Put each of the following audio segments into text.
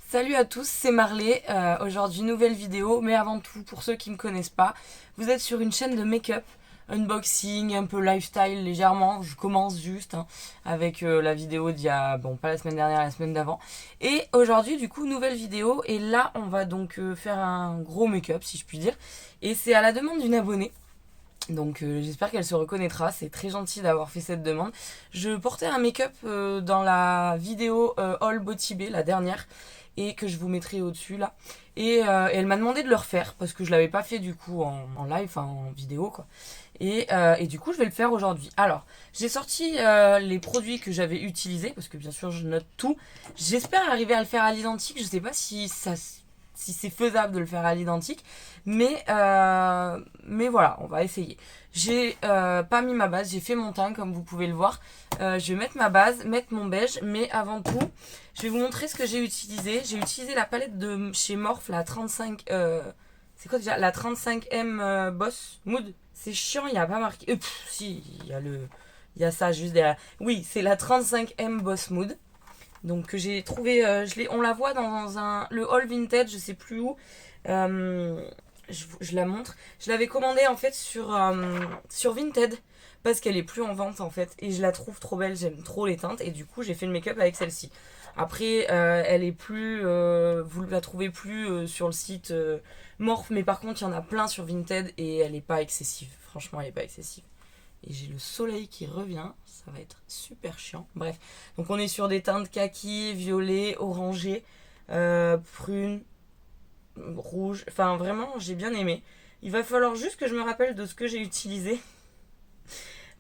Salut à tous, c'est Marley. Aujourd'hui, nouvelle vidéo, mais avant tout, pour ceux qui ne me connaissent pas, vous êtes sur une chaîne de make-up, unboxing, un peu lifestyle légèrement. Je commence juste avec la vidéo d'il y a, bon, pas la semaine dernière, la semaine d'avant. Et aujourd'hui, du coup, nouvelle vidéo. Et là, on va donc faire un gros make-up, si je puis dire. Et c'est à la demande d'une abonnée. Donc j'espère qu'elle se reconnaîtra, c'est très gentil d'avoir fait cette demande. Je portais un make-up dans la vidéo All Body Bay, la dernière, et que je vous mettrai au-dessus là. Et elle m'a demandé de le refaire parce que je l'avais pas fait du coup en live, enfin en vidéo quoi. Et du coup je vais le faire aujourd'hui. Alors j'ai sorti les produits que j'avais utilisés parce que bien sûr je note tout. J'espère arriver à le faire à l'identique. Je sais pas si c'est faisable de le faire à l'identique. Mais voilà, on va essayer. J'ai pas mis ma base, j'ai fait mon teint comme vous pouvez le voir. Je vais mettre ma base, mettre mon beige, mais avant tout, je vais vous montrer ce que j'ai utilisé. J'ai utilisé la palette de chez Morphe, la 35... c'est quoi déjà? La 35M Boss Mood. C'est chiant, il n'y a pas marqué... si, il y a ça juste derrière. Oui, c'est la 35M Boss Mood. Donc que j'ai trouvé, on la voit dans le haul vintage, je sais plus où. Je la montre. Je l'avais commandée en fait sur Vinted parce qu'elle est plus en vente en fait et je la trouve trop belle. J'aime trop les teintes et du coup j'ai fait le make-up avec celle-ci. Après, elle est plus, vous la trouvez plus sur le site Morph, mais par contre il y en a plein sur Vinted et elle est pas excessive. Franchement, elle est pas excessive. Et j'ai le soleil qui revient, ça va être super chiant. Bref, donc on est sur des teintes kaki, violet, orangé, prune, rouge. Enfin vraiment, j'ai bien aimé. Il va falloir juste que je me rappelle de ce que j'ai utilisé.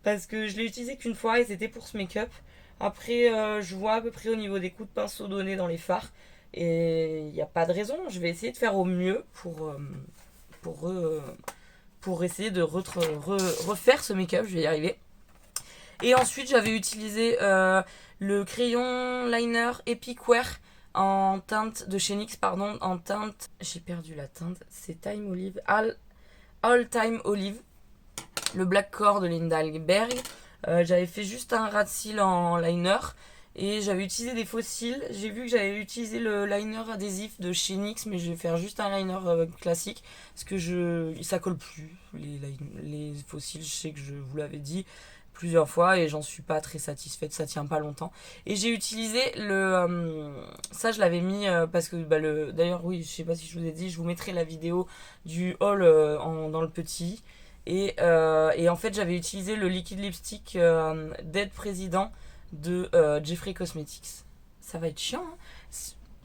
Parce que je l'ai utilisé qu'une fois et c'était pour ce make-up. Après, je vois à peu près au niveau des coups de pinceau donnés dans les fards. Et il n'y a pas de raison. Je vais essayer de faire au mieux pour, euh, pour essayer de refaire ce make-up. Je vais y arriver. Et ensuite, j'avais utilisé le crayon liner Epic Wear en teinte de chez NYX, pardon, en teinte, j'ai perdu la teinte, c'est Time Olive, All Time Olive, le Black Core de Linda Berg. J'avais fait juste un ras de cils en liner et j'avais utilisé des faux cils. J'ai vu que j'avais utilisé le liner adhésif de chez NYX, mais je vais faire juste un liner classique parce que ça colle plus les faux cils. Je sais que je vous l'avais dit plusieurs fois et j'en suis pas très satisfaite, ça tient pas longtemps. Et j'ai utilisé ça je l'avais mis parce que d'ailleurs oui, je sais pas si je vous ai dit, je vous mettrai la vidéo du haul dans le petit. Et en fait, j'avais utilisé le liquide lipstick Dead President de Jeffree Cosmetics. Ça va être chiant, hein.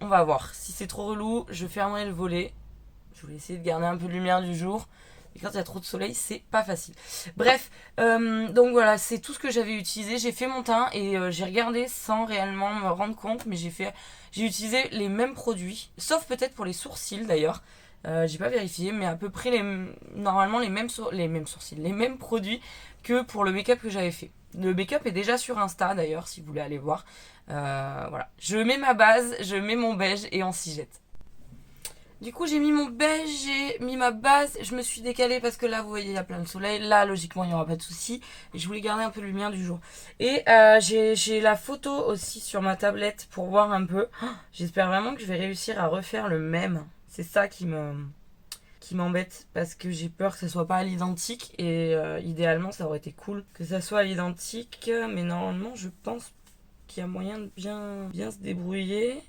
On va voir. Si c'est trop relou, je fermerai le volet. Je voulais essayer de garder un peu de lumière du jour. Et quand il y a trop de soleil, c'est pas facile. Bref, donc voilà, c'est tout ce que j'avais utilisé. J'ai fait mon teint et j'ai regardé sans réellement me rendre compte, mais j'ai utilisé les mêmes produits, sauf peut-être pour les sourcils d'ailleurs. J'ai pas vérifié, mais à peu près normalement les mêmes sourcils, les mêmes produits que pour le make-up que j'avais fait. Le make-up est déjà sur Insta d'ailleurs, si vous voulez aller voir. Voilà, je mets ma base, je mets mon beige et on s'y jette. Du coup, j'ai mis mon beige, j'ai mis ma base. Je me suis décalée parce que là, vous voyez, il y a plein de soleil. Là, logiquement, il n'y aura pas de souci. Je voulais garder un peu de lumière du jour. Et j'ai la photo aussi sur ma tablette pour voir un peu. Oh, j'espère vraiment que je vais réussir à refaire le même. C'est ça qui m'embête parce que j'ai peur que ça soit pas à l'identique. Et idéalement, ça aurait été cool que ça soit à l'identique. Mais normalement, je pense qu'il y a moyen de bien se débrouiller.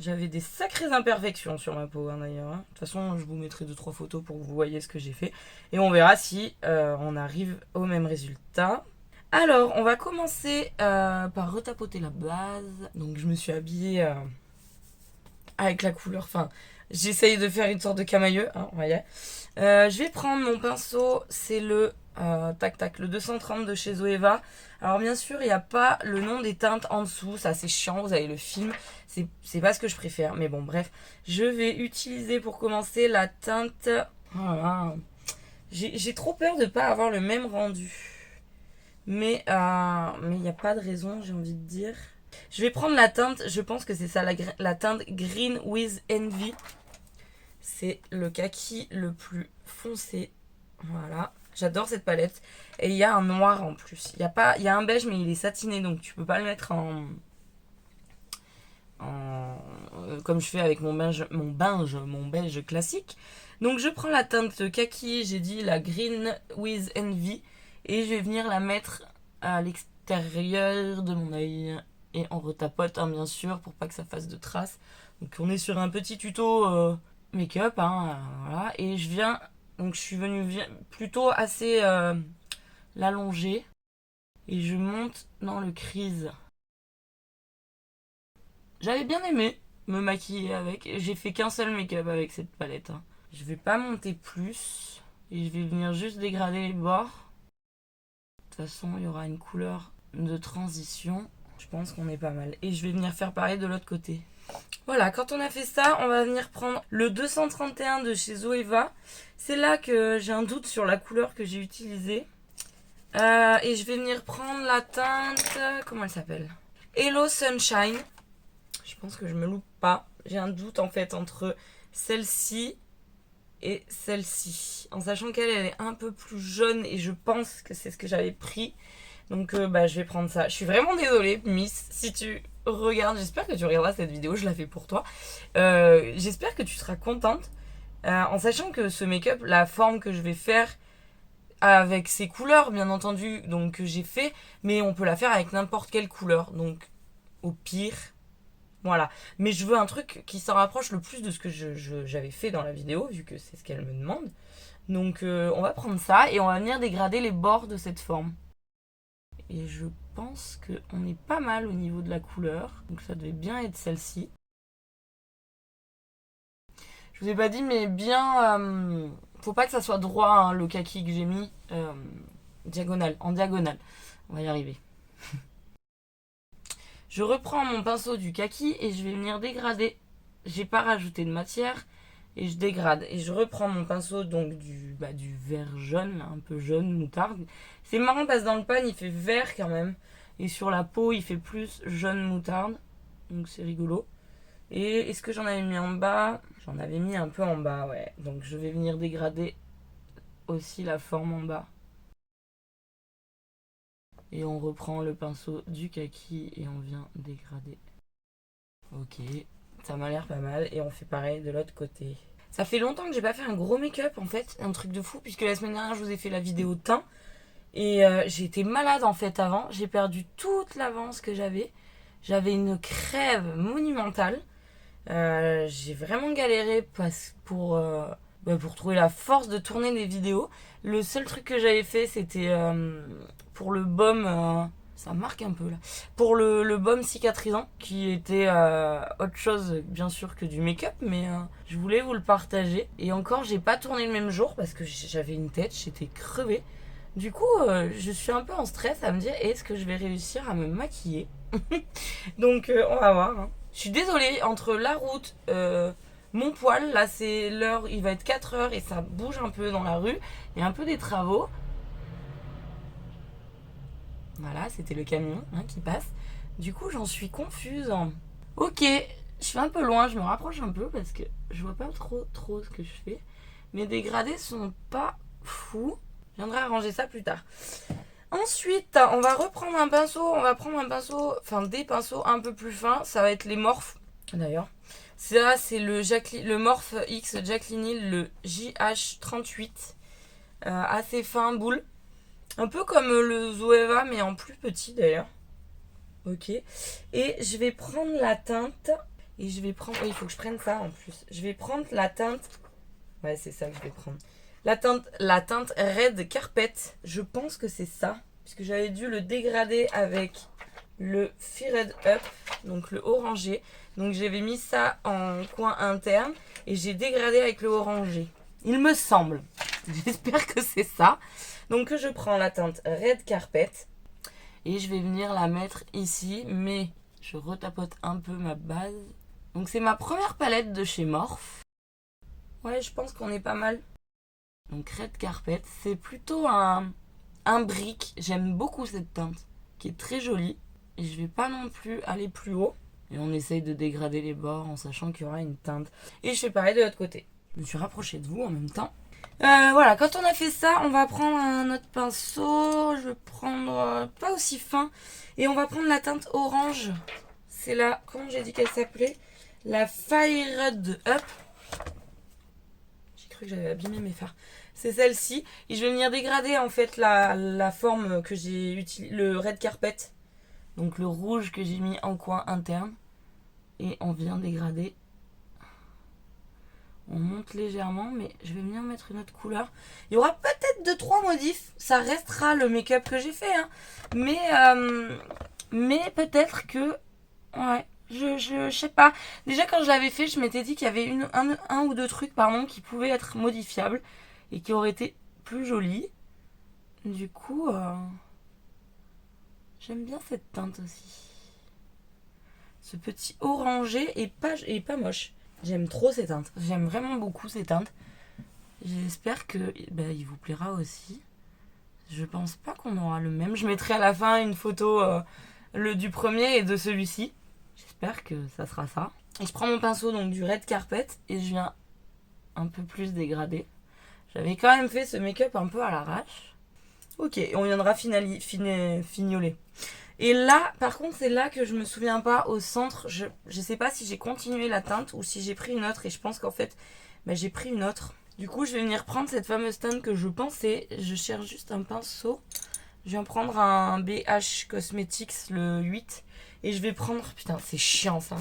J'avais des sacrées imperfections sur ma peau d'ailleurs. De toute façon, je vous mettrai 2-3 photos pour que vous voyez ce que j'ai fait. Et on verra si on arrive au même résultat. Alors, on va commencer par retapoter la base. Donc, je me suis habillée avec la couleur. Enfin, j'essaye de faire une sorte de camailleux. Hein, voyez. Je vais prendre mon pinceau. C'est le le 230 de chez Zoeva. Alors bien sûr, il n'y a pas le nom des teintes en dessous, ça c'est chiant, vous avez le film, c'est pas ce que je préfère, mais bon bref. Je vais utiliser pour commencer la teinte... Voilà. J'ai trop peur de pas avoir le même rendu. Mais il n'y a pas de raison, j'ai envie de dire. Je vais prendre la teinte, je pense que c'est ça, la teinte Green with Envy. C'est le kaki le plus foncé. Voilà. J'adore cette palette. Et il y a un noir en plus. Il y a un beige, mais il est satiné, donc tu peux pas le mettre comme je fais avec mon beige classique. Donc je prends la teinte kaki, j'ai dit la Green with Envy, et je vais venir la mettre à l'extérieur de mon œil. Et on retapote, hein, bien sûr, pour pas que ça fasse de traces. Donc on est sur un petit tuto make-up, hein, voilà. Et donc je suis venue plutôt assez l'allonger. Et je monte dans le crease. J'avais bien aimé me maquiller avec. J'ai fait qu'un seul make-up avec cette palette, hein. Je vais pas monter plus. Et je vais venir juste dégrader les bords. De toute façon, il y aura une couleur de transition. Je pense qu'on est pas mal. Et je vais venir faire pareil de l'autre côté. Voilà, quand on a fait ça, on va venir prendre le 231 de chez Zoeva. C'est là que j'ai un doute sur la couleur que j'ai utilisée. Et je vais venir prendre la teinte... Comment elle s'appelle? Hello Sunshine. Je pense que je me loupe pas. J'ai un doute en fait entre celle-ci et celle-ci. En sachant qu'elle est un peu plus jaune et je pense que c'est ce que j'avais pris. Donc je vais prendre ça. Je suis vraiment désolée, Miss, si tu regardes. J'espère que tu regarderas cette vidéo, je la fais pour toi. J'espère que tu seras contente. En sachant que ce make-up, la forme que je vais faire avec ces couleurs, bien entendu, donc que j'ai fait, mais on peut la faire avec n'importe quelle couleur. Donc au pire... Voilà, mais je veux un truc qui s'en rapproche le plus de ce que j'avais fait dans la vidéo, vu que c'est ce qu'elle me demande. Donc on va prendre ça et on va venir dégrader les bords de cette forme. Et je pense qu'on est pas mal au niveau de la couleur, donc ça devait bien être celle-ci. Je vous ai pas dit, mais bien... faut pas que ça soit droit, hein, le kaki que j'ai mis en diagonale. On va y arriver. Je reprends mon pinceau du kaki et je vais venir dégrader. J'ai pas rajouté de matière et je dégrade. Et je reprends mon pinceau donc du vert jaune, un peu jaune, moutarde. C'est marrant parce que dans le pan il fait vert quand même. Et sur la peau il fait plus jaune moutarde. Donc c'est rigolo. Et est-ce que j'en avais mis en bas? J'en avais mis un peu en bas, ouais. Donc je vais venir dégrader aussi la forme en bas. Et on reprend le pinceau du kaki et on vient dégrader. Ok, ça m'a l'air pas mal. Et on fait pareil de l'autre côté. Ça fait longtemps que j'ai pas fait un gros make-up en fait, un truc de fou, puisque la semaine dernière je vous ai fait la vidéo teint. Et j'ai été malade en fait avant. J'ai perdu toute l'avance que j'avais. J'avais une crève monumentale. J'ai vraiment galéré pour trouver la force de tourner des vidéos. Le seul truc que j'avais fait, c'était pour le baume, ça marque un peu là, pour le baume cicatrisant, qui était autre chose bien sûr que du make-up, mais je voulais vous le partager. Et encore, j'ai pas tourné le même jour parce que j'avais une tête, j'étais crevée. Du coup, je suis un peu en stress à me dire, est-ce que je vais réussir à me maquiller? Donc on va voir, hein. Je suis désolée, entre la route, mon poil, là c'est l'heure, il va être 4 heures et ça bouge un peu dans la rue. Il y a un peu des travaux. Voilà, c'était le camion, hein, qui passe. Du coup, j'en suis confuse. Ok, je suis un peu loin, je me rapproche un peu parce que je vois pas trop ce que je fais. Mes dégradés sont pas fous. Je viendrai arranger ça plus tard. Ensuite, on va reprendre un pinceau. On va prendre un pinceau, enfin des pinceaux un peu plus fins. Ça va être les Morphe, d'ailleurs. Ça, c'est le Morphe X Jaclyn Hill, le JH38. Assez fin, boule. Un peu comme le Zoeva, mais en plus petit d'ailleurs. Ok. Et je vais prendre la teinte. Et je vais prendre... Oui, il faut que je prenne ça en plus. Je vais prendre la teinte... Ouais, c'est ça que je vais prendre. La teinte Red Carpet. Je pense que c'est ça. Puisque j'avais dû le dégrader avec le Feared Up. Donc le orangé. Donc j'avais mis ça en coin interne. Et j'ai dégradé avec le orangé. Il me semble. J'espère que c'est ça. Donc je prends la teinte Red Carpet. Et je vais venir la mettre ici. Mais je retapote un peu ma base. Donc c'est ma première palette de chez Morphe. Ouais, je pense qu'on est pas mal. Donc Red Carpet, c'est plutôt un brick. J'aime beaucoup cette teinte, qui est très jolie. Et je vais pas non plus aller plus haut. Et on essaye de dégrader les bords en sachant qu'il y aura une teinte. Et je fais pareil de l'autre côté. Je me suis rapprochée de vous en même temps. Voilà, quand on a fait ça, on va prendre un autre pinceau. Je vais prendre pas aussi fin. Et on va prendre la teinte orange c'est la... Comment j'ai dit qu'elle s'appelait? La Fired Up. J'ai cru que j'avais abîmé mes fards. C'est celle-ci. Et je vais venir dégrader en fait la forme que j'ai utilisée, le red carpet. Donc le rouge que j'ai mis en coin interne. Et on vient dégrader. On monte légèrement, mais je vais venir mettre une autre couleur. Il y aura peut-être 2-3 modifs. Ça restera le make-up que j'ai fait. Hein. Mais peut-être que... Ouais, je sais pas. Déjà, quand je l'avais fait, je m'étais dit qu'il y avait un ou deux trucs pardon, qui pouvaient être modifiables et qui auraient été plus jolis. Du coup, j'aime bien cette teinte aussi. Ce petit orangé est pas moche. J'aime trop ces teintes. J'aime vraiment beaucoup ces teintes. J'espère que il vous plaira aussi. Je pense pas qu'on aura le même. Je mettrai à la fin une photo du premier et de celui-ci. J'espère que ça sera ça. Et je prends mon pinceau donc du red carpet et je viens un peu plus dégrader. J'avais quand même fait ce make-up un peu à l'arrache. Ok, on viendra fignoler. Et là, par contre, c'est là que je me souviens pas au centre. Je sais pas si j'ai continué la teinte ou si j'ai pris une autre. Et je pense qu'en fait, j'ai pris une autre. Du coup, je vais venir prendre cette fameuse teinte que je pensais. Je cherche juste un pinceau. Je viens prendre un BH Cosmetics, le 8. Et je vais prendre... Putain, c'est chiant ça.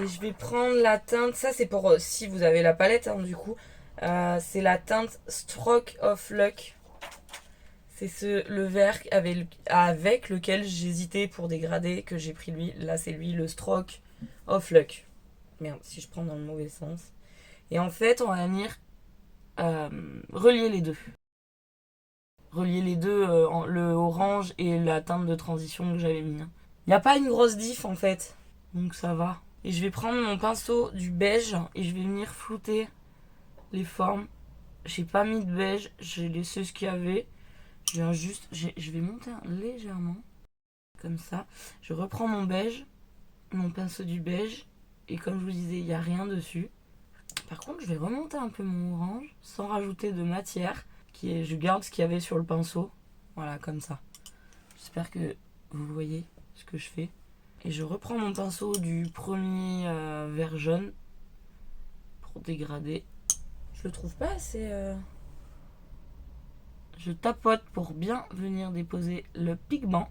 Et je vais prendre la teinte... Ça, c'est pour si vous avez la palette, hein, du coup. C'est la teinte Stroke of Luck. C'est le vert avec lequel j'hésitais pour dégrader, que j'ai pris lui. Là, c'est lui, le Stroke of Luck. Merde, si je prends dans le mauvais sens. Et en fait, on va venir relier les deux. Relier les deux, le orange et la teinte de transition que j'avais mis. Il n'y a pas une grosse diff, en fait. Donc ça va. Et je vais prendre mon pinceau du beige et je vais venir flouter les formes. J'ai pas mis de beige, j'ai laissé ce qu'il y avait. Je vais monter légèrement, comme ça. Je reprends mon beige, mon pinceau du beige, et comme je vous disais, il n'y a rien dessus. Par contre, je vais remonter un peu mon orange, sans rajouter de matière. Je garde ce qu'il y avait sur le pinceau. Voilà, comme ça. J'espère que vous voyez ce que je fais. Et je reprends mon pinceau du premier vert jaune, pour dégrader. Je le trouve pas assez... Je tapote pour bien venir déposer le pigment.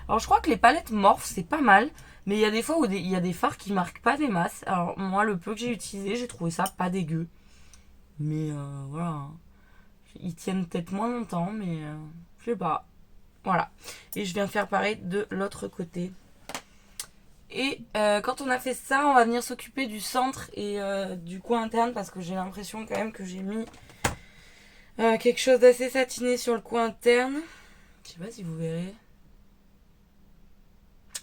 Alors je crois que les palettes Morphe c'est pas mal. Mais il y a des fois où il y a des fards qui marquent pas des masses. Alors moi le peu que j'ai utilisé j'ai trouvé ça pas dégueu. Mais voilà. Ils tiennent peut-être moins longtemps mais je sais pas. Voilà. Et je viens faire pareil de l'autre côté. Et quand on a fait ça on va venir s'occuper du centre et du coin interne. Parce que j'ai l'impression quand même que j'ai mis... quelque chose d'assez satiné sur le coin interne. Je sais pas si vous verrez.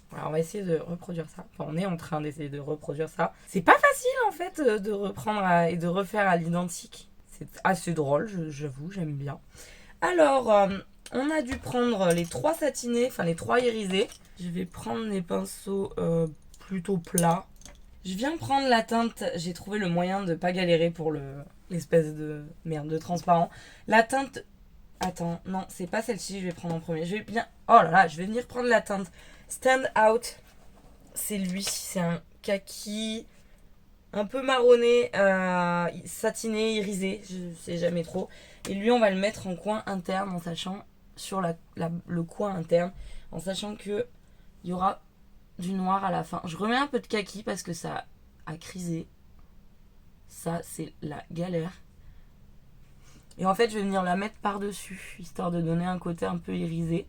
Voilà, on va essayer de reproduire ça. Enfin, on est en train d'essayer de reproduire ça. C'est pas facile en fait de reprendre et de refaire à l'identique. C'est assez drôle, j'avoue, j'aime bien. Alors, on a dû prendre les 3 satinés, enfin les 3 irisés. Je vais prendre les pinceaux plutôt plats. Je viens prendre la teinte, j'ai trouvé le moyen de pas galérer pour l'espèce de merde de transparent. La teinte, attends, non, c'est pas celle-ci, je vais prendre en premier. Je vais bien, oh là là, je vais venir prendre la teinte Stand Out. C'est lui, c'est un kaki un peu marronné, satiné, irisé, je sais jamais trop. Et lui, on va le mettre en coin interne en sachant, sur le coin interne, en sachant que il y aura du noir à la fin. Je remets un peu de kaki parce que ça a crisé. Ça, c'est la galère. Et en fait, je vais venir la mettre par-dessus, histoire de donner un côté un peu irisé.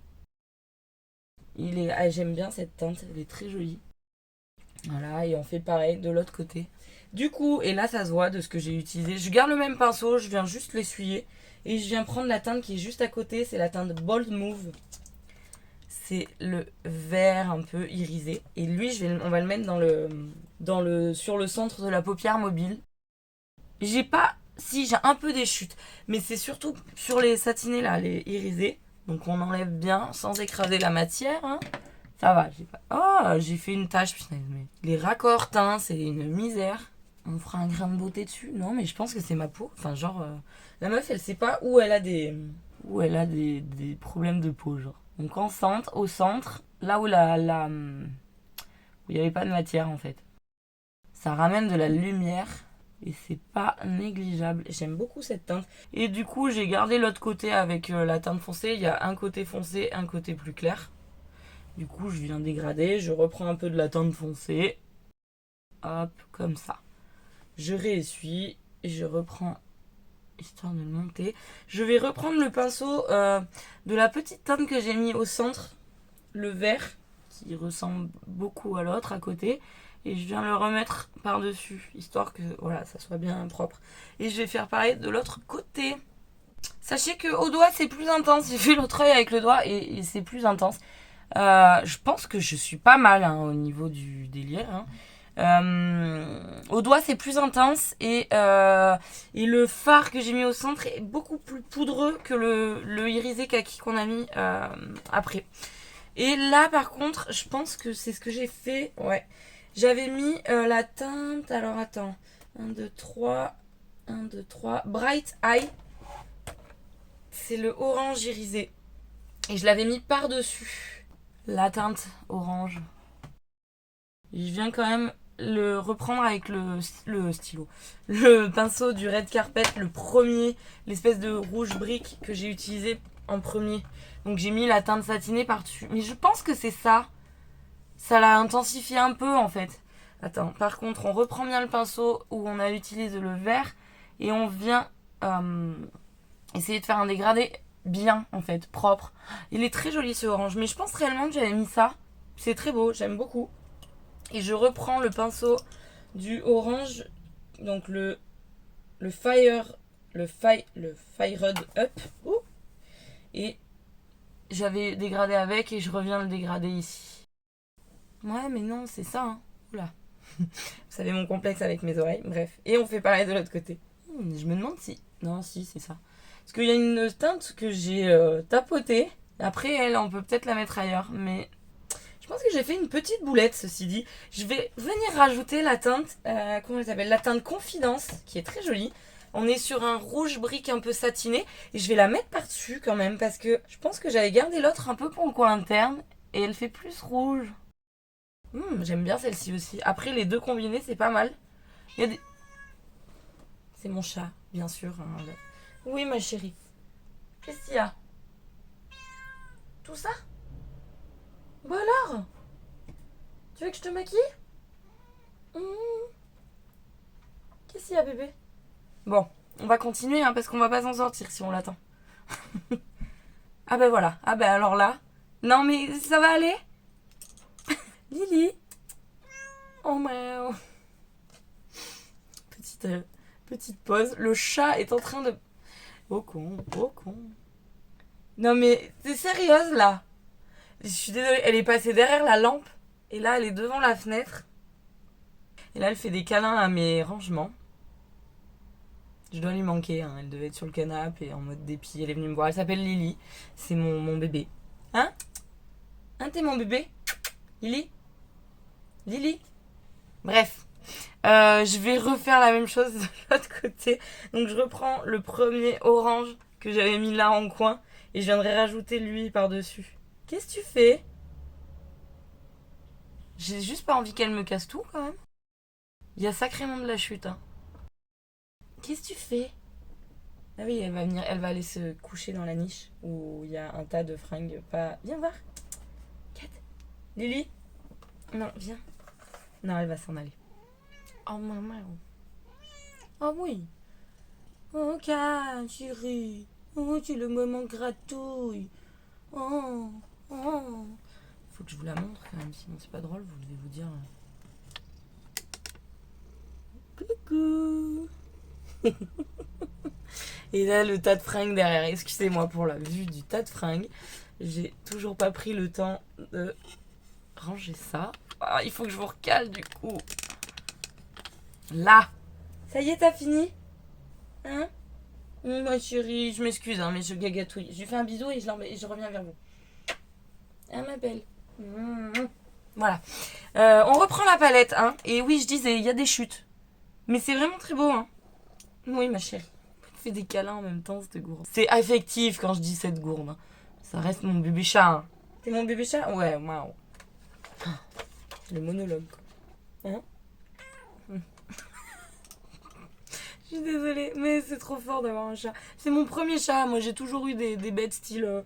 J'aime bien cette teinte, elle est très jolie. Voilà, et on fait pareil de l'autre côté. Du coup, et là, ça se voit de ce que j'ai utilisé. Je garde le même pinceau, je viens juste l'essuyer. Et je viens prendre la teinte qui est juste à côté, c'est la teinte Bold Move. C'est le vert un peu irisé. Et lui, on va le mettre sur le centre de la paupière mobile. J'ai un peu des chutes. Mais c'est surtout sur les satinés là, les irisés. Donc on enlève bien sans écraser la matière. Hein. Ça va. J'ai fait une tache. Putain, mais les raccords teints, c'est une misère. On fera un grain de beauté dessus. Non, mais je pense que c'est ma peau. Enfin, genre, la meuf, elle sait pas où elle a des problèmes de peau, genre. Donc au centre, là où où il n'y avait pas de matière en fait. Ça ramène de la lumière et c'est pas négligeable. J'aime beaucoup cette teinte. Et du coup, j'ai gardé l'autre côté avec la teinte foncée. Il y a un côté foncé, un côté plus clair. Du coup, je viens dégrader. Je reprends un peu de la teinte foncée. Hop, comme ça. Je réessuie et je reprends, histoire de le monter. Je vais reprendre le pinceau de la petite teinte que j'ai mis au centre, le vert, qui ressemble beaucoup à l'autre à côté. Et je viens le remettre par-dessus, histoire que voilà, ça soit bien propre. Et je vais faire pareil de l'autre côté. Sachez que au doigt, c'est plus intense. J'ai fait l'autre œil avec le doigt et c'est plus intense. Je pense que je suis pas mal hein, au niveau du délire. Hein. Au doigt, c'est plus intense et le fard que j'ai mis au centre est beaucoup plus poudreux que le irisé kaki qu'on a mis après. Et là, par contre, je pense que c'est ce que j'ai fait. Ouais. J'avais mis la teinte. Alors attends. 1, 2, 3. 1, 2, 3. Bright Eye. C'est le orange irisé. Et je l'avais mis par-dessus la teinte orange. Je viens quand même le reprendre avec le stylo. Le pinceau du Red Carpet, le premier, l'espèce de rouge brique que j'ai utilisé en premier. Donc j'ai mis la teinte satinée par-dessus. Mais je pense que c'est ça. Ça l'a intensifié un peu en fait. Attends, par contre, on reprend bien le pinceau où on a utilisé le vert et on vient essayer de faire un dégradé bien en fait, propre. Il est très joli ce orange, mais je pense réellement que j'avais mis ça. C'est très beau, j'aime beaucoup. Et je reprends le pinceau du orange, donc le Fired Up. Ouh. Et j'avais dégradé avec et je reviens le dégrader ici. Ouais, mais non, c'est ça. Hein. Oula. Vous savez mon complexe avec mes oreilles. Bref. Et on fait pareil de l'autre côté. Je me demande si... Non, si, c'est ça. Parce qu'il y a une teinte que j'ai tapotée. Après, elle, on peut peut-être la mettre ailleurs. Mais je pense que j'ai fait une petite boulette, ceci dit. Je vais venir rajouter la teinte... comment elle s'appelle? La teinte Confidence, qui est très jolie. On est sur un rouge brique un peu satiné. Et je vais la mettre par-dessus quand même. Parce que je pense que j'avais gardé l'autre un peu pour le coin interne. Et elle fait plus rouge. J'aime bien celle-ci aussi. Après, les deux combinés, c'est pas mal. Il y a des... C'est mon chat, bien sûr. Hein. Oui, ma chérie. Qu'est-ce qu'il y a? Tout ça? Bah alors? Tu veux que je te maquille? Qu'est-ce qu'il y a, bébé? Bon, on va continuer, hein, parce qu'on va pas s'en sortir si on l'attend. Ah ben voilà. Ah ben alors là... Non mais ça va aller? Lily. Oh miaou. Petite pause. Le chat est en train de... Oh con, oh con. Non mais, t'es sérieuse là? Je suis désolée, elle est passée derrière la lampe. Et là, elle est devant la fenêtre. Et là, elle fait des câlins à mes rangements. Je dois lui manquer, hein. Elle devait être sur le canapé en mode dépit. Elle est venue me voir. Elle s'appelle Lily. C'est mon bébé. Hein? Hein, t'es mon bébé? Lily? Lily? Bref. Je vais refaire la même chose de l'autre côté. Donc je reprends le premier orange que j'avais mis là en coin. Et je viendrai rajouter lui par-dessus. Qu'est-ce que tu fais? J'ai juste pas envie qu'elle me casse tout quand même. Il y a sacrément de la chute. Hein. Qu'est-ce que tu fais? Ah oui, elle va venir, elle va aller se coucher dans la niche où il y a un tas de fringues pas... Viens voir. Kat. Lily. Non, viens. Non, elle va s'en aller. Oh maman. Oh oui. Oh Kat, chérie. Oh, tu le moment gratouille. Oh. Oh. Faut que je vous la montre quand même, sinon c'est pas drôle, vous devez vous dire... Coucou. Et là, le tas de fringues derrière. Excusez-moi pour la vue du tas de fringues. J'ai toujours pas pris le temps de ranger ça. Ah, il faut que je vous recale du coup. Là. Ça y est, t'as fini? Hein? Ma chérie, je m'excuse, hein, mais je gagatouille. Je lui fais un bisou et je reviens vers vous. Ah, ma belle. Voilà. On reprend la palette, hein. Et oui, je disais, il y a des chutes. Mais c'est vraiment très beau, hein. Oui, ma chérie. Fait des câlins en même temps, cette gourde. C'est affectif quand je dis cette gourde. Hein. Ça reste mon bébé chat. Hein. T'es mon bébé chat? Ouais, waouh. Le monologue, quoi. Hein? Je suis désolée, mais c'est trop fort d'avoir un chat. C'est mon premier chat. Moi, j'ai toujours eu des bêtes style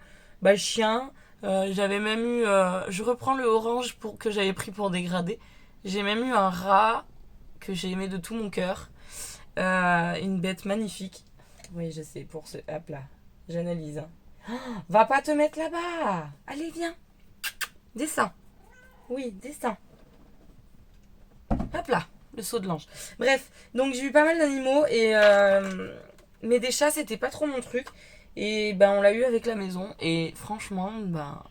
chien. J'avais même eu. Je reprends le orange que j'avais pris pour dégrader. J'ai même eu un rat que j'ai aimé de tout mon cœur. Une bête magnifique. Oui, je sais, pour ce. Hop là, j'analyse. Hein. Oh, va pas te mettre là-bas. Allez, viens. Descends. Oui, descends. Hop là, le saut de l'ange. Bref, donc j'ai eu pas mal d'animaux mais des chats c'était pas trop mon truc et ben on l'a eu avec la maison et franchement ben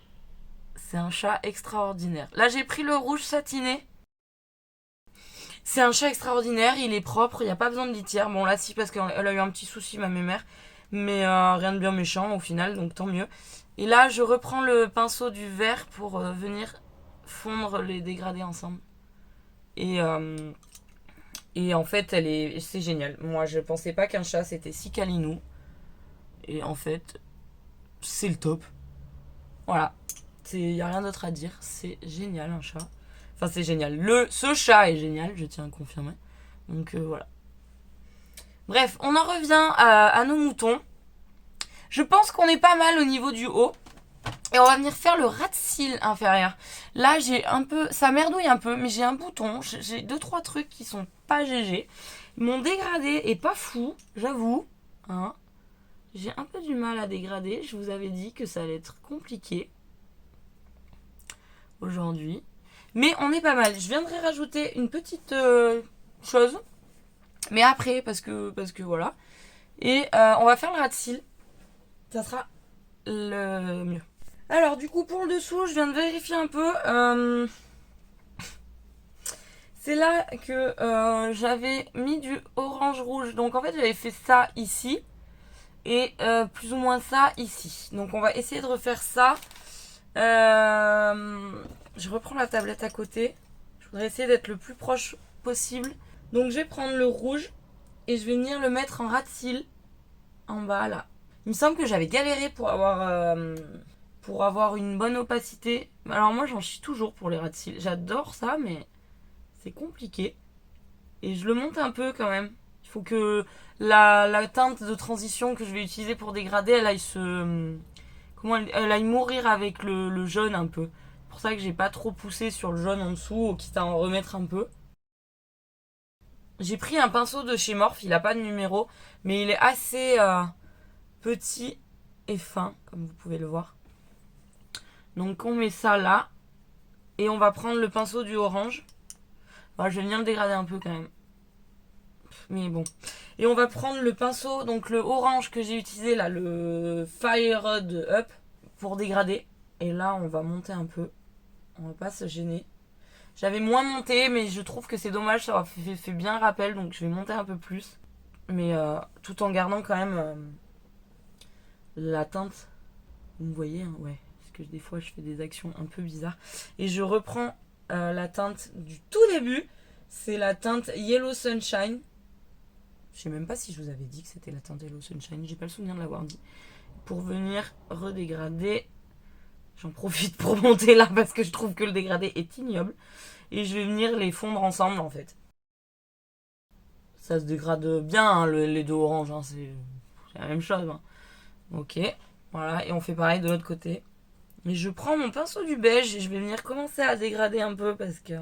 c'est un chat extraordinaire. Là j'ai pris le rouge satiné. C'est un chat extraordinaire, il est propre, il n'y a pas besoin de litière. Bon là si parce qu'elle a eu un petit souci ma mémère, mais rien de bien méchant au final donc tant mieux. Et là je reprends le pinceau du vert pour venir fondre les dégradés ensemble. Et Et en fait, c'est génial. Moi, je pensais pas qu'un chat c'était si câlinou. Et en fait, c'est le top. Voilà. Il n'y a rien d'autre à dire. C'est génial, un chat. Enfin, c'est génial. Ce chat est génial, je tiens à confirmer. Donc voilà. Bref, on en revient à nos moutons. Je pense qu'on est pas mal au niveau du haut. Et on va venir faire le ras de cils inférieur. Là, j'ai un peu. Ça merdouille un peu, mais j'ai un bouton. J'ai 2-3 trucs qui sont pas GG. Mon dégradé est pas fou, j'avoue. Hein. J'ai un peu du mal à dégrader. Je vous avais dit que ça allait être compliqué aujourd'hui. Mais on est pas mal. Je viendrai rajouter une petite chose. Mais après, parce que voilà. Et on va faire le ras de cils. Ça sera le mieux. Alors du coup pour le dessous, je viens de vérifier un peu. C'est là que j'avais mis du orange rouge. Donc en fait j'avais fait ça ici. Et plus ou moins ça ici. Donc on va essayer de refaire ça. Je reprends la tablette à côté. Je voudrais essayer d'être le plus proche possible. Donc je vais prendre le rouge. Et je vais venir le mettre en ras de cils. En bas là. Il me semble que j'avais galéré pour avoir une bonne opacité. Alors moi j'en chie toujours pour les ras de cils. J'adore ça mais c'est compliqué. Et je le monte un peu quand même. Il faut que la teinte de transition que je vais utiliser pour dégrader, elle aille elle aille mourir avec le jaune un peu. C'est pour ça que j'ai pas trop poussé sur le jaune en dessous, quitte à en remettre un peu. J'ai pris un pinceau de chez Morphe, il a pas de numéro, mais il est assez petit et fin, comme vous pouvez le voir. Donc on met ça là. Et on va prendre le pinceau du orange. Bon, je vais venir le dégrader un peu quand même. Mais bon. Et on va prendre le pinceau, donc le orange que j'ai utilisé là, le Fire Up, pour dégrader. Et là, on va monter un peu. On va pas se gêner. J'avais moins monté, mais je trouve que c'est dommage, ça aura fait bien rappel, donc je vais monter un peu plus. Mais tout en gardant quand même la teinte. Vous me voyez, hein, ouais. Parce que des fois, je fais des actions un peu bizarres. Et je reprends la teinte du tout début. C'est la teinte Yellow Sunshine. Je sais même pas si je vous avais dit que c'était la teinte Yellow Sunshine. J'ai pas le souvenir de l'avoir dit. Pour venir redégrader. J'en profite pour monter là parce que je trouve que le dégradé est ignoble. Et je vais venir les fondre ensemble en fait. Ça se dégrade bien hein, les deux oranges. Hein, c'est la même chose. Hein. Ok. Voilà. Et on fait pareil de l'autre côté. Et je prends mon pinceau du beige et je vais venir commencer à dégrader un peu parce que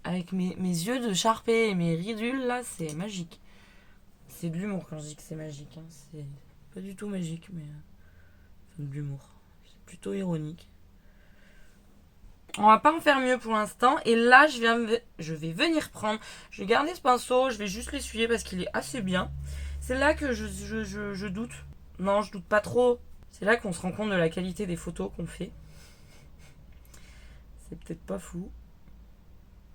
avec mes yeux de Sharpay et mes ridules là, c'est magique. C'est de l'humour quand je dis que c'est magique. Hein. C'est pas du tout magique, mais c'est de l'humour. C'est plutôt ironique. On va pas en faire mieux pour l'instant. Et là, je vais venir prendre. Je vais garder ce pinceau. Je vais juste l'essuyer parce qu'il est assez bien. C'est là que je doute. Non, je doute pas trop. C'est là qu'on se rend compte de la qualité des photos qu'on fait. C'est peut-être pas fou.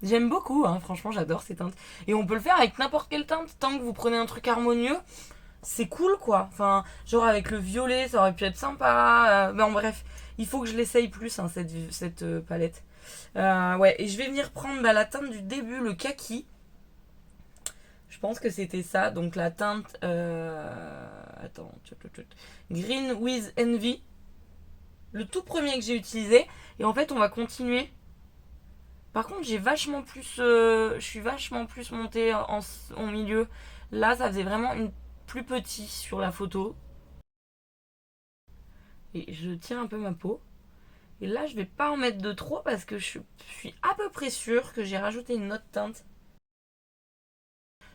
J'aime beaucoup, hein, franchement, j'adore ces teintes. Et on peut le faire avec n'importe quelle teinte. Tant que vous prenez un truc harmonieux, c'est cool, quoi. Enfin, genre avec le violet, ça aurait pu être sympa. Bon, bref, il faut que je l'essaye plus, hein, cette palette. Ouais, et je vais venir prendre la teinte du début, le kaki. Je pense que c'était ça. Donc la teinte... Attends. Green with Envy. le tout premier que j'ai utilisé. Et en fait, on va continuer. Par contre, je suis vachement plus montée en milieu. Là, ça faisait vraiment une plus petite sur la photo. Et je tiens un peu ma peau. Et là, je vais pas en mettre de trop parce que je suis à peu près sûre que j'ai rajouté une autre teinte.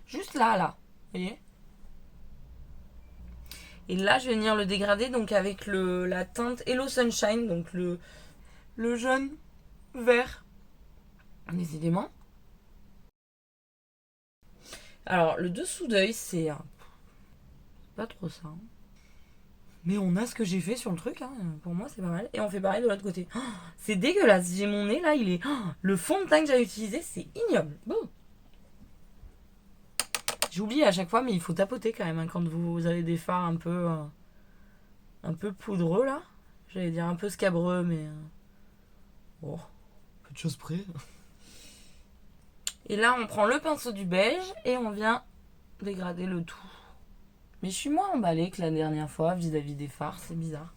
Juste là. Vous voyez? Et là, je vais venir le dégrader donc avec la teinte Hello Sunshine, donc le jaune vert. Décidément. Alors, le dessous d'œil, c'est pas trop ça. Mais on a ce que j'ai fait sur le truc, hein. Pour moi c'est pas mal. Et on fait pareil de l'autre côté. Oh, c'est dégueulasse, j'ai mon nez là, il est. Oh, le fond de teint que j'avais utilisé, c'est ignoble. Bon. J'oublie à chaque fois, mais il faut tapoter quand même hein, quand vous avez des fards un peu poudreux là. J'allais dire un peu scabreux, mais. Oh, peu de choses près. Et là, on prend le pinceau du beige et on vient dégrader le tout. Mais je suis moins emballée que la dernière fois vis-à-vis des fards, c'est bizarre.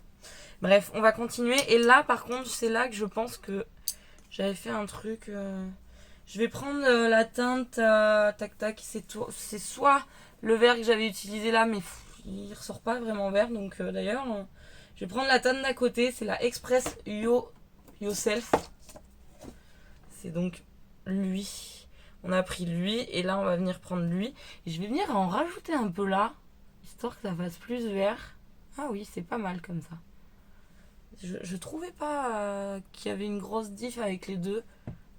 Bref, on va continuer. Et là, par contre, c'est là que je pense que j'avais fait un truc. Je vais prendre la teinte. Tac, tac. C'est soit le vert que j'avais utilisé là, mais il ressort pas vraiment vert. Donc, d'ailleurs, je vais prendre la teinte d'à côté. C'est la Express Yourself. C'est donc lui. On a pris lui. Et là, on va venir prendre lui. Et je vais venir en rajouter un peu là. Histoire que ça fasse plus vert. Ah oui, c'est pas mal comme ça. Je trouvais pas qu'il y avait une grosse diff avec les deux.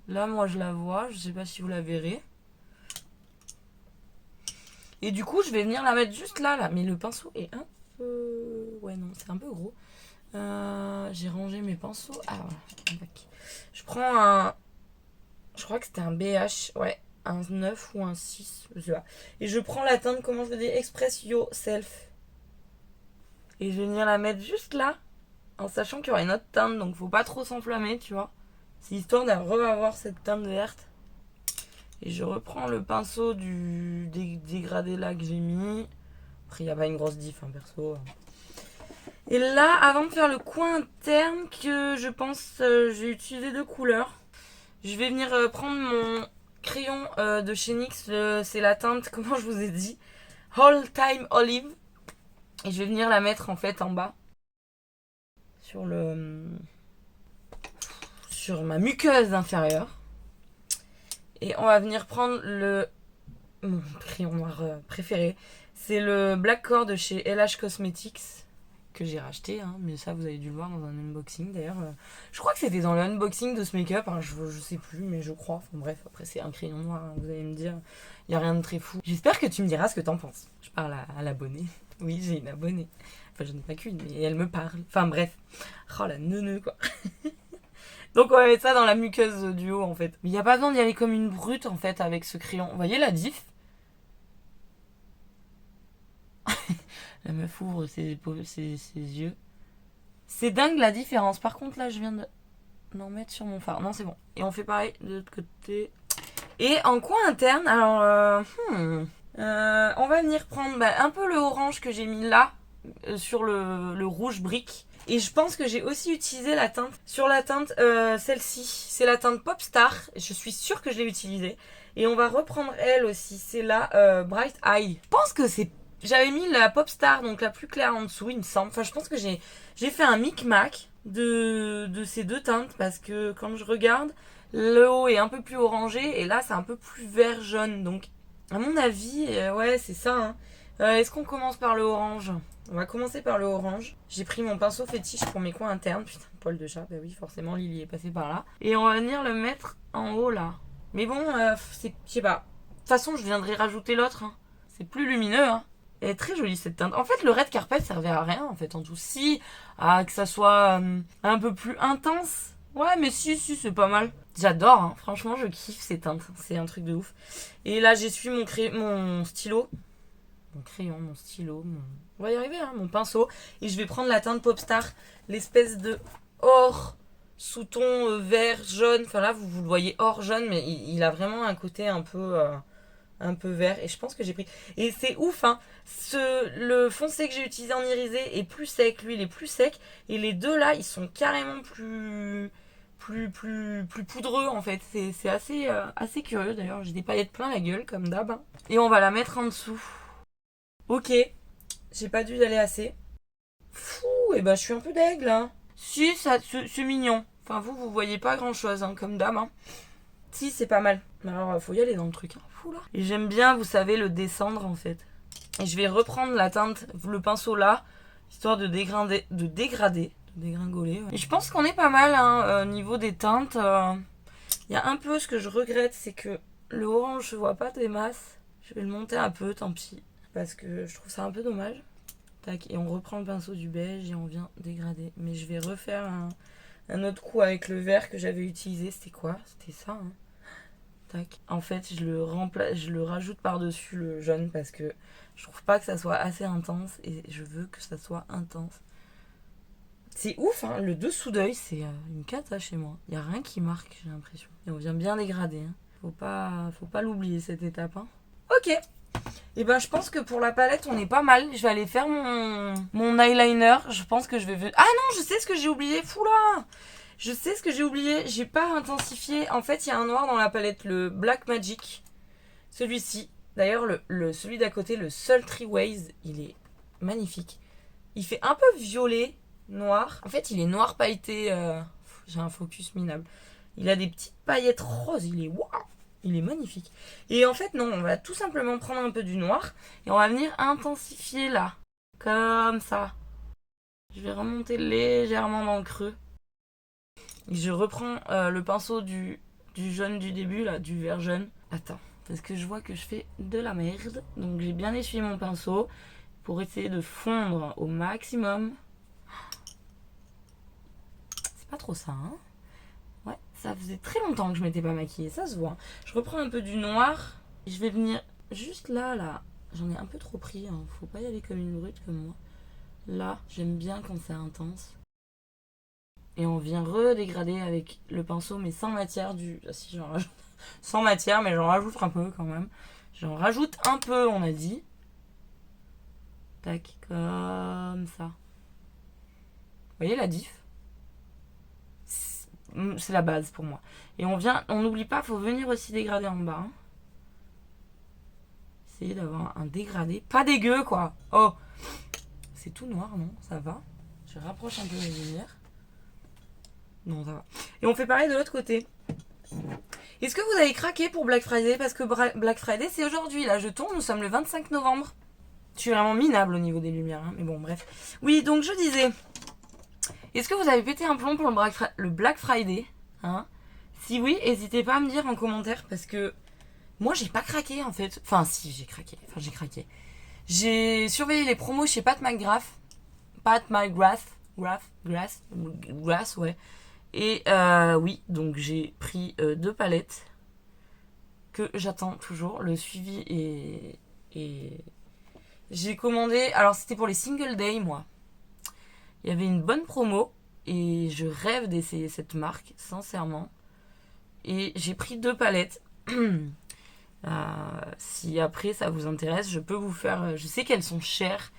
Là, moi, je la vois. Je sais pas si vous la verrez. Et du coup, je vais venir la mettre juste là. Mais le pinceau est un peu... Ouais, non, c'est un peu gros. J'ai rangé mes pinceaux. Ah, voilà. Je prends un... Je crois que c'était un BH. Ouais, un 9 ou un 6. Je sais pas. Et je prends la teinte, comment je le dis, Express Yourself. Et je vais venir la mettre juste là. En sachant qu'il y aura une autre teinte, donc faut pas trop s'enflammer, tu vois. C'est histoire d'avoir cette teinte verte. Et je reprends le pinceau du dégradé là que j'ai mis. Après, il n'y a pas une grosse diff, hein, perso. Et là, avant de faire le coin interne, que je pense j'ai utilisé deux couleurs, je vais venir prendre mon crayon de chez NYX. C'est la teinte, comment je vous ai dit, All Time Olive. Et je vais venir la mettre en fait en bas. Sur ma muqueuse inférieure. Et on va venir prendre mon crayon noir préféré. C'est le Black Core de chez LH Cosmetics que j'ai racheté, hein, mais ça vous avez dû le voir dans un unboxing d'ailleurs. Je crois que c'était dans le unboxing de ce make-up, hein, je sais plus, mais je crois. Enfin bref, après c'est un crayon noir, hein, vous allez me dire, il n'y a rien de très fou. J'espère que tu me diras ce que t'en penses. Je parle à l'abonnée. Oui, j'ai une abonnée. Enfin, je n'ai pas qu'une, mais elle me parle. Enfin bref. Oh la neuneu quoi. Donc on va mettre ça dans la muqueuse du haut en fait. Mais il n'y a pas besoin d'y aller comme une brute en fait avec ce crayon. Vous voyez la diff? La meuf ouvre ses yeux. C'est dingue la différence. Par contre là je viens d'en mettre sur mon fard. Non c'est bon. Et on fait pareil de l'autre côté. Et en coin interne, alors on va venir prendre un peu le orange que j'ai mis là sur le rouge brique. Et je pense que j'ai aussi utilisé la teinte. Sur la teinte, celle-ci, c'est la teinte Popstar. Je suis sûre que je l'ai utilisée. Et on va reprendre elle aussi. C'est la Bright Eye. Je pense que c'est... J'avais mis la Popstar, donc la plus claire en dessous, il me semble. Enfin, je pense que j'ai fait un micmac de ces deux teintes. Parce que quand je regarde, le haut est un peu plus orangé. Et là, c'est un peu plus vert jaune. Donc, à mon avis, ouais, c'est ça. Hein. Est-ce qu'on commence par le orange ? On va commencer par le orange. J'ai pris mon pinceau fétiche pour mes coins internes. Putain, poil de chat. Bah oui, forcément, Lily est passée par là. Et on va venir le mettre en haut, là. Mais bon, je sais pas. De toute façon, je viendrai rajouter l'autre. Hein. C'est plus lumineux, hein. Elle est très jolie, cette teinte. En fait, le red carpet servait à rien, en fait, en tout. Si, que ça soit un peu plus intense. Ouais, mais si, c'est pas mal. J'adore, hein. Franchement, je kiffe ces teintes. C'est un truc de ouf. Et là, j'essuie mon stylo. Mon crayon, mon stylo, on va y arriver, hein, mon pinceau. Et je vais prendre la teinte Popstar, l'espèce de or sous-ton vert, jaune. Enfin là, vous le voyez or jaune, mais il a vraiment un côté un peu un peu vert. Et je pense que j'ai pris... Et c'est ouf, hein. Le foncé que j'ai utilisé en irisé est plus sec. Lui, il est plus sec. Et les deux là, ils sont carrément plus poudreux en fait. C'est assez curieux d'ailleurs. J'ai des paillettes plein la gueule comme d'hab, hein. Et on va la mettre en dessous. Ok. J'ai pas dû y aller assez. Fou, et bah je suis un peu deg là. Si, c'est mignon. Enfin, vous voyez pas grand chose, hein, comme d'hab, hein. Si, c'est pas mal. Alors, faut y aller dans le truc, hein. Fou là. Et j'aime bien, vous savez, le descendre en fait. Et je vais reprendre la teinte, le pinceau là, histoire de dégringoler. Ouais. Et je pense qu'on est pas mal, hein, au niveau des teintes. Il y a un peu ce que je regrette, c'est que le orange, je vois pas des masses. Je vais le monter un peu, tant pis. Parce que je trouve ça un peu dommage. Tac, et on reprend le pinceau du beige et on vient dégrader. Mais je vais refaire un autre coup avec le vert que j'avais utilisé. C'était quoi? C'était ça, hein. Tac. En fait, je le rajoute par-dessus le jaune parce que je trouve pas que ça soit assez intense et je veux que ça soit intense. C'est ouf, hein, le dessous d'œil, c'est une cata chez moi. Il y a rien qui marque, j'ai l'impression. Et on vient bien dégrader, hein. Faut pas l'oublier cette étape, hein. Ok. Et ben je pense que pour la palette on est pas mal. Je vais aller faire mon eyeliner. Je pense que je vais... Ah non, je sais ce que j'ai oublié. Fou là. Je sais ce que j'ai oublié. J'ai pas intensifié. En fait, il y a un noir dans la palette, le Black Magic. Celui-ci. D'ailleurs, celui d'à côté, le Sultry Ways, il est magnifique. Il fait un peu violet, noir. En fait, il est noir pailleté. J'ai un focus minable. Il a des petites paillettes roses. Il est waouh. Il est magnifique. Et en fait, non, on va tout simplement prendre un peu du noir et on va venir intensifier là. Comme ça. Je vais remonter légèrement dans le creux. Et je reprends le pinceau du jaune du début, là, du vert jaune. Attends, parce que je vois que je fais de la merde. Donc j'ai bien essuyé mon pinceau pour essayer de fondre au maximum. C'est pas trop ça, hein? Ouais, ça faisait très longtemps que je m'étais pas maquillée, ça se voit. Je reprends un peu du noir. Et je vais venir juste là. J'en ai un peu trop pris, hein. Faut pas y aller comme une brute comme moi. Là, j'aime bien quand c'est intense. Et on vient redégrader avec le pinceau, mais sans matière du... Ah, si, j'en rajoute. Sans matière, mais j'en rajoute un peu quand même. J'en rajoute un peu, on a dit. Tac, comme ça. Vous voyez la diff? C'est la base pour moi. Et on n'oublie pas, faut venir aussi dégrader en bas, hein. Essayer d'avoir un dégradé. Pas dégueu, quoi. Oh, c'est tout noir, non? Ça va. Je rapproche un peu les lumières. Non, ça va. Et on fait pareil de l'autre côté. Est-ce que vous avez craqué pour Black Friday? Parce que Black Friday, c'est aujourd'hui. Là, je tourne, nous sommes le 25 novembre. Je suis vraiment minable au niveau des lumières, hein. Mais bon, bref. Oui, donc je disais... Est-ce que vous avez pété un plomb pour le Black Friday, hein? Si oui, n'hésitez pas à me dire en commentaire parce que moi j'ai pas craqué en fait. Enfin si, j'ai craqué. J'ai surveillé les promos chez Pat McGrath. Grass, ouais. Et oui, donc j'ai pris 2 palettes que j'attends toujours. Le suivi et j'ai commandé. Alors c'était pour les single day, moi. Il y avait une bonne promo et je rêve d'essayer cette marque, sincèrement. Et j'ai pris 2 palettes. Si après ça vous intéresse, je peux vous faire... Je sais qu'elles sont chères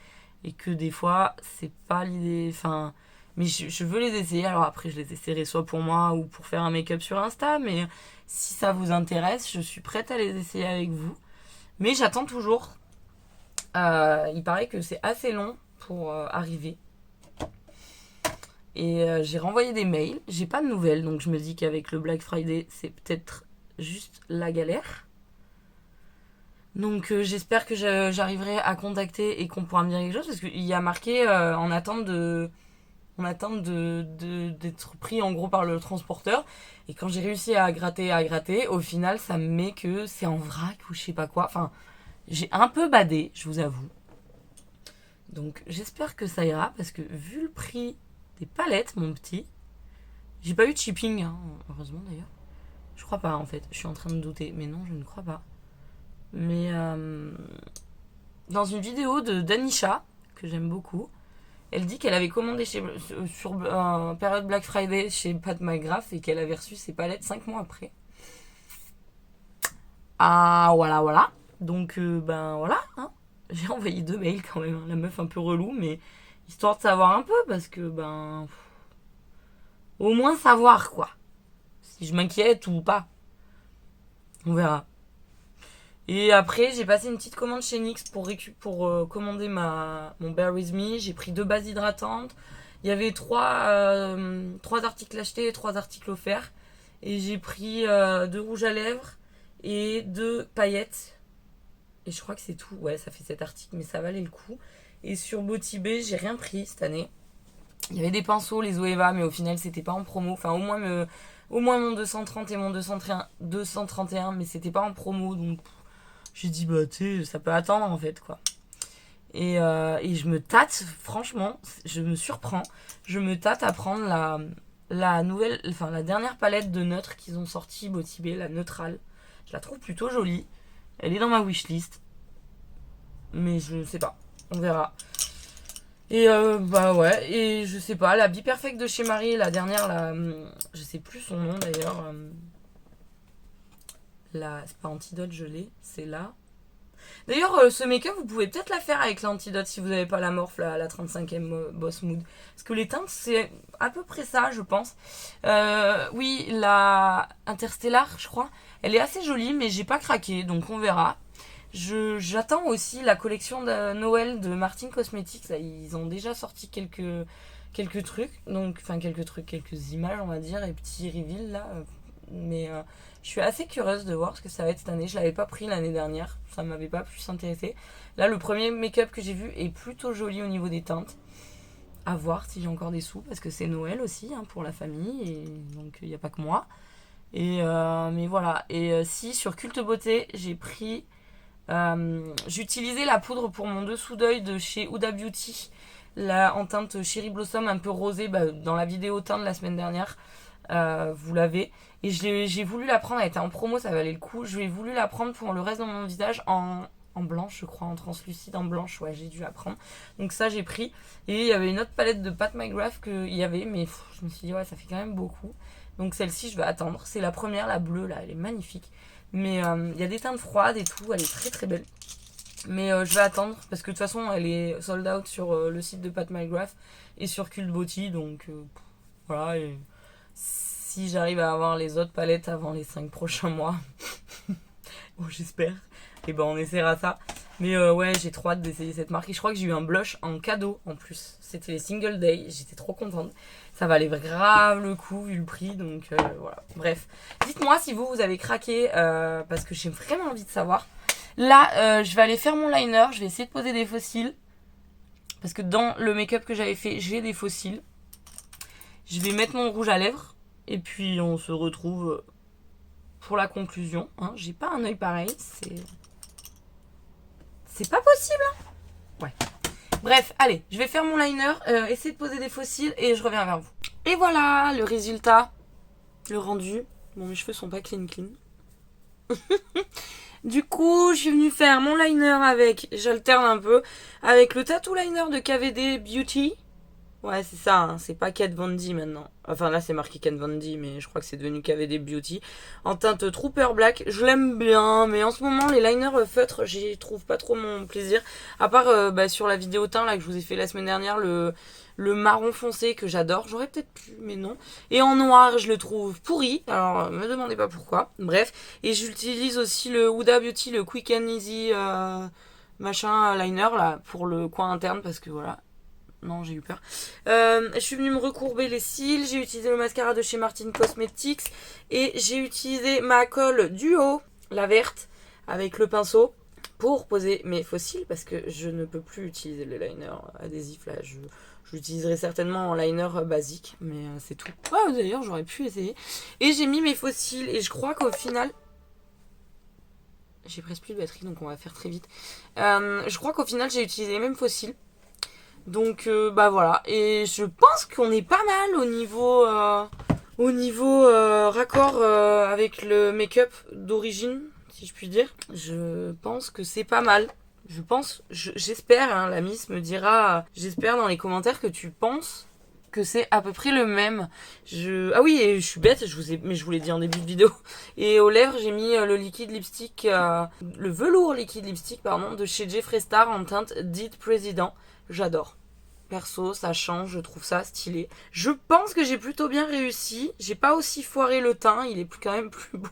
et que des fois, c'est pas l'idée... Enfin, mais je veux les essayer. Alors après, je les essaierai soit pour moi ou pour faire un make-up sur Insta. Mais si ça vous intéresse, je suis prête à les essayer avec vous. Mais j'attends toujours. Il paraît que c'est assez long pour arriver. Et j'ai renvoyé des mails, j'ai pas de nouvelles, donc je me dis qu'avec le Black Friday, c'est peut-être juste la galère. Donc j'espère que j'arriverai à contacter et qu'on pourra me dire quelque chose, parce qu'il y a marqué en attente d'être pris en gros par le transporteur. Et quand j'ai réussi à gratter, au final ça me met que c'est en vrac ou je sais pas quoi. Enfin, j'ai un peu badé, je vous avoue. Donc j'espère que ça ira, parce que vu le prix... des palettes, mon petit. J'ai pas eu de shipping, hein, heureusement d'ailleurs. Je crois pas en fait, je suis en train de douter, mais non, je ne crois pas. Mais dans une vidéo de Danisha, que j'aime beaucoup, elle dit qu'elle avait commandé sur période Black Friday chez Pat McGrath et qu'elle avait reçu ses palettes 5 mois après. Ah voilà. Donc ben voilà, hein. J'ai envoyé 2 mails quand même, hein. La meuf un peu relou, mais histoire de savoir un peu, parce que ben... Au moins savoir quoi. Si je m'inquiète ou pas. On verra. Et après, j'ai passé une petite commande chez NYX pour commander mon Bear With Me. J'ai pris 2 bases hydratantes. Il y avait 3 articles achetés et 3 articles offerts. Et j'ai pris 2 rouges à lèvres et 2 paillettes. Et je crois que c'est tout. Ouais, ça fait 7 articles, mais ça valait le coup. Et sur Botibé, j'ai rien pris cette année. Il y avait des pinceaux, les Zoeva, mais au final, c'était pas en promo. Enfin, au moins mon 230 et mon 231, mais c'était pas en promo. Donc, j'ai dit, bah, tu sais, ça peut attendre, en fait, quoi. Et je me tâte, franchement, je me surprends. Je me tâte à prendre la dernière palette de neutres qu'ils ont sorti, Botibé, la neutrale. Je la trouve plutôt jolie. Elle est dans ma wishlist. Mais je sais pas. On verra. Et bah ouais. Et je sais pas. La Be Perfect de chez Marie, la dernière, je sais plus son nom d'ailleurs. C'est pas Antidote, je l'ai. C'est là. D'ailleurs, ce make-up, vous pouvez peut-être la faire avec l'Antidote si vous n'avez pas la Morphe, la 35e Boss Mood. Parce que les teintes, c'est à peu près ça, je pense. Oui, la Interstellar, je crois. Elle est assez jolie, mais j'ai pas craqué, donc on verra. J'attends aussi la collection de Noël de Martin Cosmetics. Ils ont déjà sorti quelques trucs. Donc, enfin, quelques images, on va dire, et petits reveals là. Mais je suis assez curieuse de voir ce que ça va être cette année. Je l'avais pas pris l'année dernière. Ça m'avait pas plus intéressé. Là, le premier make-up que j'ai vu est plutôt joli au niveau des teintes. À voir si j'ai encore des sous, parce que c'est Noël aussi, hein, pour la famille. Et donc, il n'y a pas que moi. Et mais voilà. Et si, sur Culte Beauté, j'ai pris... j'ai utilisé la poudre pour mon dessous d'œil de chez Huda Beauty, en teinte Cherry Blossom un peu rosée, dans la vidéo teinte de la semaine dernière, vous l'avez. Et j'ai voulu la prendre, elle était en promo, ça valait le coup. J'ai voulu la prendre pour le reste de mon visage en blanche, je crois, en translucide, en blanche, ouais, j'ai dû la prendre. Donc ça, j'ai pris. Et il y avait une autre palette de Pat McGrath qu'il y avait, mais je me suis dit, ouais, ça fait quand même beaucoup. Donc celle-ci, je vais attendre. C'est la première, la bleue, là, elle est magnifique. Mais il y a des teintes froides et tout, elle est très très belle. Mais je vais attendre parce que de toute façon elle est sold out sur le site de Pat McGrath et sur Cult Beauty. Donc voilà, et si j'arrive à avoir les autres palettes avant les 5 prochains mois, bon, j'espère, et ben on essaiera ça. Mais ouais, j'ai trop hâte d'essayer cette marque. Et je crois que j'ai eu un blush en cadeau en plus. C'était les Single Day, j'étais trop contente. Ça valait grave le coup vu le prix, donc voilà. Bref, dites-moi si vous avez craqué, parce que j'ai vraiment envie de savoir. Là, je vais aller faire mon liner, je vais essayer de poser des faux cils. Parce que dans le make-up que j'avais fait, j'ai des faux cils. Je vais mettre mon rouge à lèvres. Et puis on se retrouve pour la conclusion. Hein. J'ai pas un œil pareil, c'est pas possible, hein. Ouais. Bref, allez, je vais faire mon liner, essayer de poser des faux cils et je reviens vers vous. Et voilà, le résultat, le rendu. Bon, mes cheveux sont pas clean. Du coup, je suis venue faire mon liner j'alterne un peu, avec le Tattoo Liner de KVD Beauty. Ouais, c'est ça, hein, c'est pas Kat Von D maintenant. Enfin, là, c'est marqué Kat Von D, mais je crois que c'est devenu KVD Beauty. En teinte Trooper Black, je l'aime bien, mais en ce moment, les liners feutres, j'y trouve pas trop mon plaisir. À part sur la vidéo teint là, que je vous ai fait la semaine dernière, le marron foncé que j'adore. J'aurais peut-être pu, mais non. Et en noir, je le trouve pourri. Alors, me demandez pas pourquoi. Bref. Et j'utilise aussi le Huda Beauty, le Quick and Easy machin liner, là, pour le coin interne, parce que voilà. Non, j'ai eu peur. Je suis venue me recourber les cils. J'ai utilisé le mascara de chez Martin Cosmetics. Et j'ai utilisé ma colle Duo, la verte, avec le pinceau, pour poser mes faux cils. Parce que je ne peux plus utiliser le liner adhésif. Là, je l'utiliserai certainement en liner basique. Mais c'est tout. Oh, d'ailleurs, j'aurais pu essayer. Et j'ai mis mes faux cils. Et je crois qu'au final... J'ai presque plus de batterie, donc on va faire très vite. Je crois qu'au final, j'ai utilisé les mêmes faux cils. Donc bah voilà, et je pense qu'on est pas mal au niveau raccord avec le make-up d'origine, si je puis dire. Je pense que c'est pas mal. J'espère, hein, la Miss me dira, j'espère dans les commentaires que tu penses que c'est à peu près le même. Ah oui, et je suis bête, mais je vous l'ai dit en début de vidéo. Et aux lèvres, j'ai mis le liquide lipstick, le velours liquide lipstick, pardon, de chez Jeffree Star en teinte Dite Président. J'adore. Perso, ça change, je trouve ça stylé. Je pense que j'ai plutôt bien réussi. J'ai pas aussi foiré le teint, il est quand même plus beau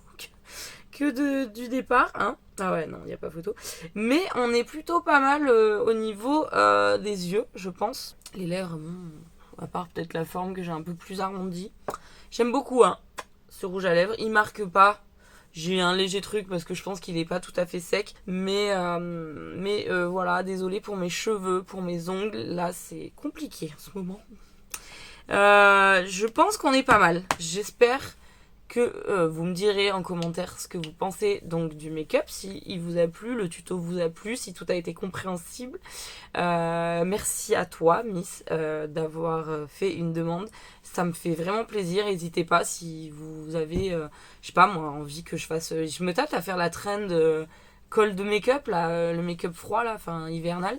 du départ, hein. Ah ouais, non, il n'y a pas photo. Mais on est plutôt pas mal au niveau des yeux, je pense. Les lèvres, bon, à part peut-être la forme que j'ai un peu plus arrondie. J'aime beaucoup, hein, ce rouge à lèvres. Il marque pas. J'ai eu un léger truc parce que je pense qu'il est pas tout à fait sec. Mais voilà, désolé pour mes cheveux, pour mes ongles. Là, c'est compliqué en ce moment. Je pense qu'on est pas mal. J'espère que vous me direz en commentaire ce que vous pensez donc du make-up, si il vous a plu, le tuto vous a plu, si tout a été compréhensible. Merci à toi, Miss, d'avoir fait une demande. Ça me fait vraiment plaisir. N'hésitez pas si vous avez, je sais pas moi, envie que je fasse. Je me tâte à faire la trend cold make-up, là, le make-up froid, là, enfin hivernal.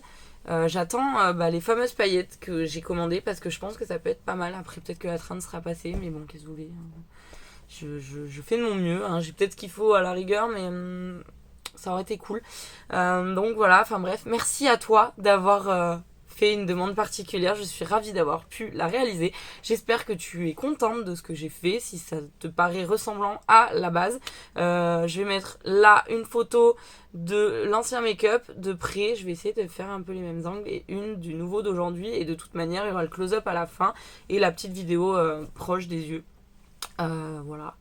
J'attends les fameuses paillettes que j'ai commandées parce que je pense que ça peut être pas mal. Après, peut-être que la trend sera passée, mais bon, qu'est-ce que vous voulez. Je fais de mon mieux, hein. J'ai peut-être ce qu'il faut à la rigueur, mais ça aurait été cool. Donc voilà, enfin bref, merci à toi d'avoir fait une demande particulière. Je suis ravie d'avoir pu la réaliser. J'espère que tu es contente de ce que j'ai fait, si ça te paraît ressemblant à la base. Je vais mettre là une photo de l'ancien make-up de près. Je vais essayer de faire un peu les mêmes angles et une du nouveau d'aujourd'hui. Et de toute manière, il y aura le close-up à la fin et la petite vidéo proche des yeux. Voilà.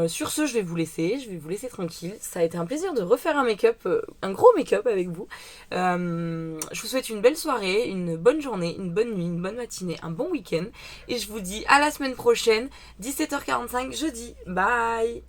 Sur ce, je vais vous laisser tranquille. Ça a été un plaisir de refaire un make-up, un gros make-up avec vous. Je vous souhaite une belle soirée, une bonne journée, une bonne nuit, une bonne matinée, un bon week-end. Et je vous dis à la semaine prochaine, 17h45 jeudi. Bye!